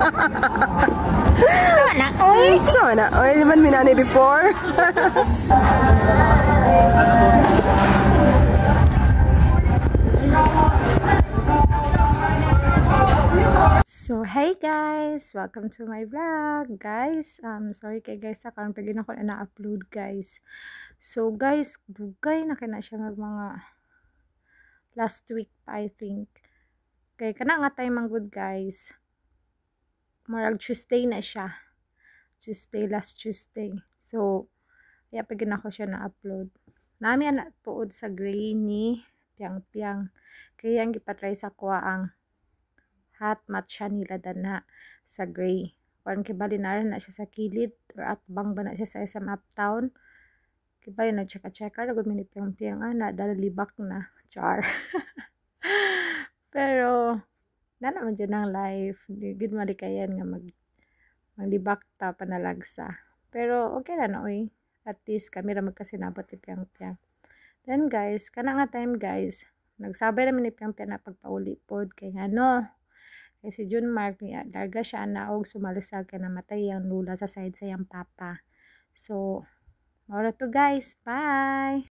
Sana oy. Sana oy, naman minani before. So, hey guys! Welcome to my vlog, guys. Sorry kay guys, karon pag ako na-upload, guys. So, guys, dugay na kina siya mga last week pa, I think. Kay kana nga time ang good, guys. Marag Tuesday na siya. Last Tuesday. So, kaya pag ako siya na-upload. Nami na tuod sa gray ni Piang. Kaya ang gipatry sa kuha ang hot matcha nila dana sa gray. Parang kibali na siya sa kilid or atbang ba na siya sa SM Uptown. Kibali na check-check. Ragod minip yung na dalibak na. Char. Pero, na naman dyan ang life. Good malikayan nga maglibak ta panalagsa. Pero, okay na na, oy. At least, kami ra magkasinabot ni Piang. Then, guys, kana nga time, guys, nagsabay namin ni Piang na pagpauli pod kay ano, si June Mark niya, larga siya naog sumalisag ka na matay ang lula sa side sa yung papa. So, mora to guys. Bye!